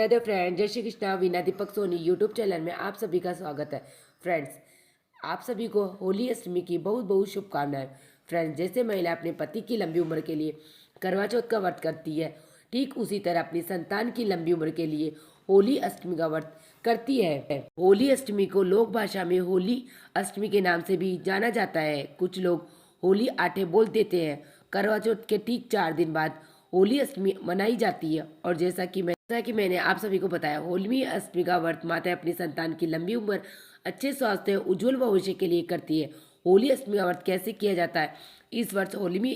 Hello friends, जय Shri Krishna. Veena Deepak Soni YouTube channel में आप सभी का स्वागत है। फ्रेंड्स, आप सभी को होली अष्टमी की बहुत बहुत शुभकामनाएं। फ्रेंड्स, जैसे महिला अपने पति की लंबी उम्र के लिए करवा चौथ का व्रत करती है, ठीक उसी तरह अपनी संतान की लंबी उम्र के लिए होली अष्टमी का व्रत करती है। होली अष्टमी को लोक भाषा में होली अष्टमी के नाम से भी जाना जाता है। कुछ लोग होली आठे बोल देते हैं। करवा चौथ के ठीक 4 दिन बाद होली अष्टमी मनाई जाती है। और जैसा कि मैंने आप सभी को बताया, होली अष्टमी का व्रत माता अपनी संतान की लंबी उम्र, अच्छे स्वास्थ्य, उज्जवल भविष्य के लिए करती है। होली अष्टमी का व्रत कैसे किया जाता है, इस वर्ष होली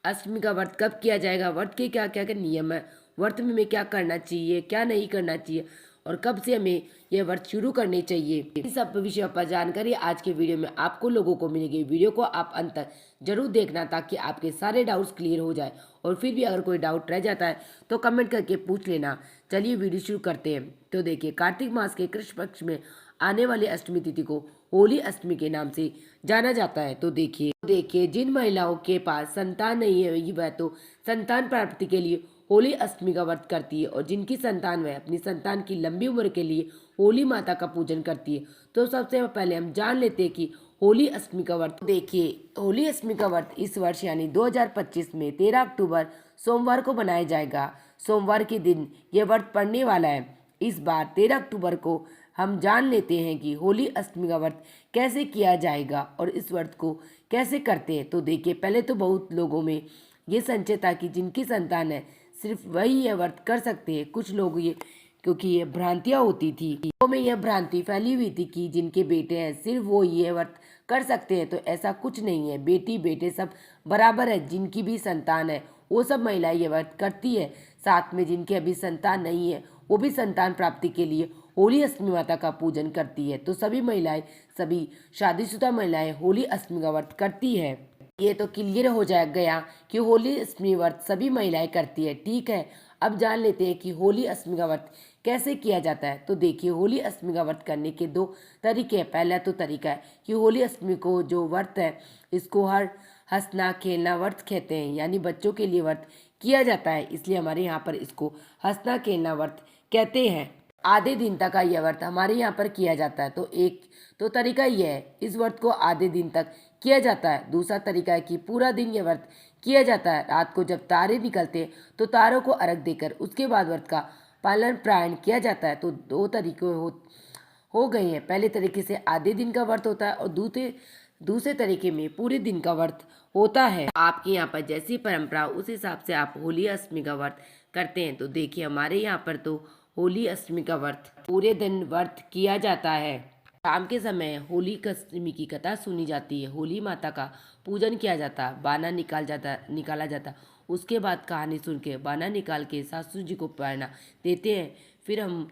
अष्टमी का व्रत कब किया जाएगा, व्रत के क्या क्या नियम है, व्रत में क्या करना चाहिए, क्या नहीं करना चाहिए, और कब से हमें यह व्रत शुरू करनी चाहिए, इन सब विषयों पर जानकारी आज के वीडियो में आपको लोगों को मिलेगी। वीडियो को आप अंत तक जरूर देखना ताकि आपके सारे डाउट्स क्लियर हो जाए। और फिर भी अगर कोई डाउट रह जाता है तो कमेंट करके पूछ लेना। चलिए वीडियो शुरू करते हैं। तो देखिए, कार्तिक मास के कृष्ण पक्ष में आने वाली अष्टमी तिथि को होली अष्टमी के नाम से जाना जाता है। तो देखिए जिन महिलाओं के पास संतान नहीं है वह तो संतान प्राप्ति के लिए होली अष्टमी का व्रत करती है, और जिनकी संतान वह अपनी संतान की लंबी उम्र के लिए होली माता का पूजन करती है। तो सबसे पहले हम जान लेते हैं कि होली अष्टमी का व्रत। देखिए, होली अष्टमी का व्रत इस वर्ष यानी 2025 में 13 अक्टूबर सोमवार को बनाया जाएगा। सोमवार के दिन यह व्रत पड़ने वाला है। इस बार 13 अक्टूबर को हम जान लेते हैं कि होली अष्टमी का व्रत कैसे किया जाएगा और इस व्रत को कैसे करते हैं। तो देखिए, पहले तो बहुत लोगों में ये संशय था कि जिनकी संतान है सिर्फ वही यह व्रत कर सकते हैं। कुछ लोग ये क्योंकि ये भ्रांतियां होती थी, लोगों में यह भ्रांति फैली हुई थी कि जिनके बेटे हैं सिर्फ वो ये व्रत कर सकते हैं। तो ऐसा कुछ नहीं है, बेटी बेटे सब बराबर है। जिनकी भी संतान है वो सब महिलाएं ये व्रत करती है। साथ में जिनके अभी संतान नहीं है वो भी संतान प्राप्ति के लिए होली अष्टमी माता का पूजन करती है। तो सभी महिलाएं, सभी शादीशुदा महिलाएं होली अष्टमी का व्रत करती है। ये तो क्लियर हो गया कि होली अष्टमी व्रत सभी महिलाएं करती है। ठीक है, अब जान लेते हैं कि होली अष्टमी का व्रत कैसे किया जाता है। तो देखिए, होली अष्टमी का व्रत करने के 2 तरीके हैं। पहला तो तरीका है कि होली अष्टमी को जो व्रत है इसको हर हंसना खेलना व्रत कहते हैं, यानी बच्चों के लिए व्रत किया जाता है, इसलिए हमारे यहाँ पर इसको हंसना खेलना व्रत कहते हैं। आधे दिन तक का यह व्रत हमारे यहाँ पर किया जाता है। तो एक तो तरीका यह है, इस व्रत को आधे दिन तक किया जाता है। दूसरा तरीका है कि पूरा दिन यह व्रत किया जाता है। रात को जब तारे निकलते हैं तो तारों को अर्घ देकर उसके बाद व्रत का पालन प्रायण किया जाता है। तो 2 तरीके हो गए हैं। पहले तरीके से आधे दिन का व्रत होता है और दूसरे तरीके में पूरे दिन का व्रत होता है। आपके यहाँ पर जैसी परंपरा उस हिसाब से आप होली अष्टमी का व्रत करते हैं। तो देखिए, हमारे यहाँ पर तो होली अष्टमी का व्रत पूरे दिन व्रत किया जाता है। शाम के समय होली अष्टमी की कथा सुनी जाती है, होली माता का पूजन किया जाता है, बाना निकाला जाता। उसके बाद कहानी सुन के बाना निकाल के सासू जी को प्रेरणा देते हैं। फिर हम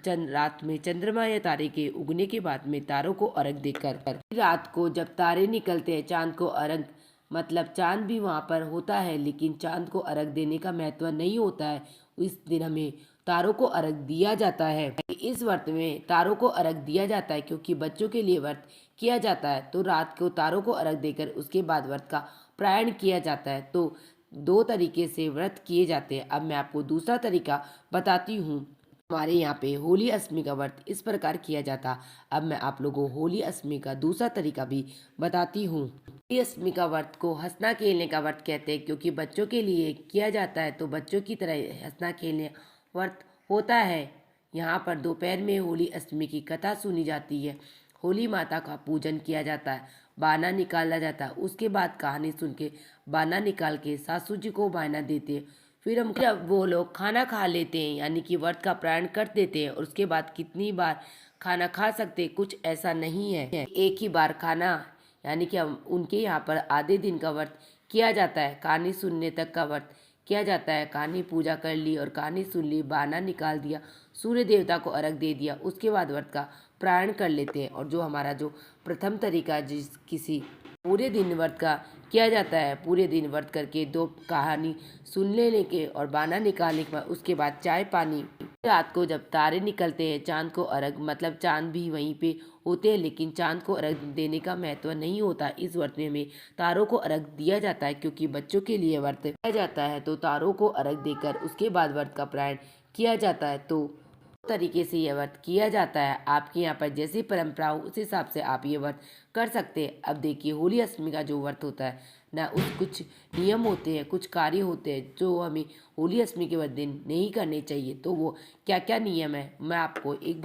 रात में चंद्रमा या तारे के उगने के बाद में तारों को अर्घ देकर, रात को जब तारे निकलते हैं चांद को अर्घ, मतलब चांद भी वहाँ पर होता है लेकिन चांद को अर्घ देने का महत्व नहीं होता है। इस दिन हमें तारों को अर्घ दिया जाता है। इस व्रत में तारों को अर्घ दिया जाता है क्योंकि बच्चों के लिए व्रत किया जाता है। तो रात को तारों को अर्घ देकर उसके बाद व्रत का प्रायण किया जाता है। तो 2 तरीके से व्रत किए जाते हैं। अब मैं आपको दूसरा तरीका बताती हूँ। हमारे यहाँ पे होली अष्टमी का व्रत इस प्रकार किया जाता। अब मैं आप लोगों को होली अष्टमी का दूसरा तरीका भी बताती हूँ। होली अष्टमी का व्रत को हंसना खेलने का व्रत कहते हैं क्योंकि बच्चों के लिए किया जाता है। तो बच्चों की तरह हंसना खेलने व्रत होता है। यहाँ पर दोपहर में होली अष्टमी की कथा सुनी जाती है, होली माता का पूजन किया जाता है, बाना निकाला जाता है। उसके बाद कहानी सुन के बाना निकाल के सासू जी को बाना देते हैं। फिर वो लोग खाना खा लेते हैं, यानी कि व्रत का प्राण कर देते हैं। और उसके बाद कितनी बार खाना खा सकते कुछ ऐसा नहीं है, एक ही बार खाना, यानी कि उनके यहाँ पर आधे दिन का व्रत किया जाता है। कहानी सुनने तक का व्रत किया जाता है। कहानी पूजा कर ली और कहानी सुन ली, बाना निकाल दिया, सूर्य देवता को अर्घ दे दिया, उसके बाद व्रत का प्राण कर लेते हैं। और जो हमारा जो प्रथम तरीका जिस किसी पूरे दिन व्रत का किया जाता है, पूरे दिन व्रत करके 2 कहानी सुन लेने के और बाना निकालने के बाद उसके बाद चाय पानी। रात को जब तारे निकलते हैं चांद को अर्घ, मतलब चांद भी वहीं पे होते हैं लेकिन चांद को अर्घ देने का महत्व नहीं होता। इस व्रत में हमें तारों को अर्घ दिया जाता है क्योंकि बच्चों के लिए व्रत किया जाता है। तो तारों को अर्घ देकर उसके बाद व्रत का प्राण किया जाता है। तो तरीके से ये व्रत किया जाता है। आपके यहाँ पर जैसी परंपरा हो उस हिसाब से आप ये व्रत कर सकते हैं। अब देखिए होली अष्टमी का जो व्रत होता है ना, उस कुछ नियम होते हैं, कुछ कार्य होते हैं जो हमें होली अष्टमी के दिन नहीं करने चाहिए। तो वो क्या क्या नियम है मैं आपको एक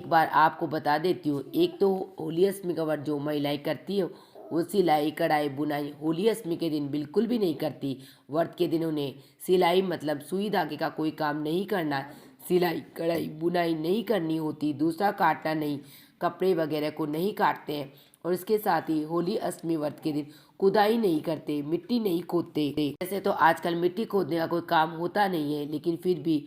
बार आपको बता देती हूँ। एक तो होली अष्टमी का व्रत जो महिलाएं करती है वो सिलाई कढ़ाई बुनाई होली अष्टमी के दिन बिल्कुल भी नहीं करती। व्रत के दिन उन्हें सिलाई मतलब सुई धागे का कोई काम नहीं करना, सिलाई कढ़ाई बुनाई नहीं करनी होती, दूसरा काटना नहीं, कपड़े वगैरह को नहीं काटते हैं। और इसके साथ ही होली अष्टमी व्रत के दिन खुदाई नहीं करते, मिट्टी नहीं खोदते। वैसे तो आजकल मिट्टी खोदने का कोई काम होता नहीं है, लेकिन फिर भी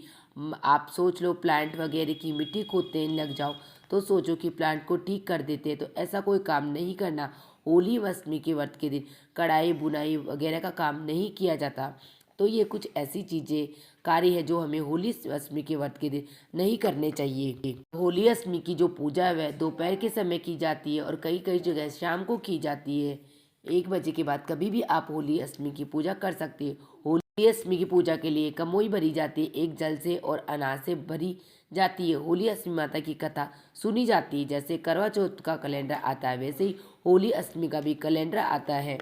आप सोच लो प्लांट वगैरह की मिट्टी खोदते लग जाओ तो सोचो कि प्लांट को ठीक कर देते हैं। तो ऐसा कोई काम नहीं करना। होली अष्टमी के व्रत के दिन कढ़ाई बुनाई वगैरह का काम नहीं किया जाता। तो ये कुछ ऐसी चीज़ें कार्य है जो हमें होली अष्टमी के व्रत के दिन नहीं करने चाहिए। होली अष्टमी की जो पूजा है वह दोपहर के समय की जाती है और कई कई जगह शाम को की जाती है। 1 बजे के बाद कभी भी आप होली अष्टमी की पूजा कर सकते हैं। होली अष्टमी की पूजा के लिए कमोई भरी जाती है, एक जल से और अनाज से भरी जाती है। होली अष्टमी माता की कथा सुनी जाती है। जैसे करवा चौथ का कैलेंडर आता है वैसे ही होली अष्टमी का भी कैलेंडर आता है।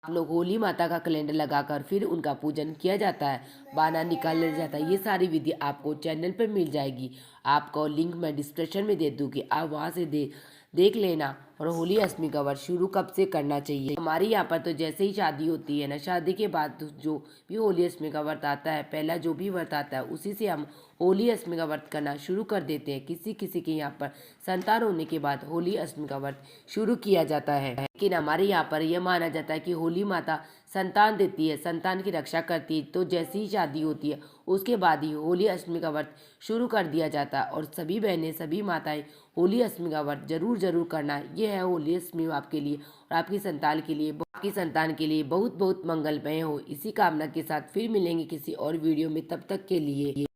आप लोग होली माता का कैलेंडर लगाकर फिर उनका पूजन किया जाता है, बाना निकाला जाता है। ये सारी विधि आपको चैनल पर मिल जाएगी। आपको लिंक मैं डिस्क्रिप्शन में दे दूँगी, आप वहाँ से देख लेना। और होली अष्टमी का व्रत शुरू कब से करना चाहिए। हमारे यहाँ पर तो जैसे ही शादी होती है ना, शादी के बाद जो भी होली अष्टमी का व्रत आता है, पहला जो भी व्रत आता है उसी से हम होली अष्टमी का व्रत करना शुरू कर देते हैं। किसी किसी के यहाँ पर संतान होने के बाद होली अष्टमी का व्रत शुरू किया जाता है। लेकिन हमारे यहाँ पर यह माना जाता है कि होली माता संतान देती है, संतान की रक्षा करती है। तो जैसी ही शादी होती है उसके बाद ही होली अष्टमी का व्रत शुरू कर दिया जाता है। और सभी बहनें सभी माताएं होली अष्टमी का व्रत जरूर करना। ये है होली अष्टमी आपके लिए और आपकी संतान के लिए बहुत बहुत मंगलमय हो। इसी कामना के साथ फिर मिलेंगे किसी और वीडियो में, तब तक के लिए।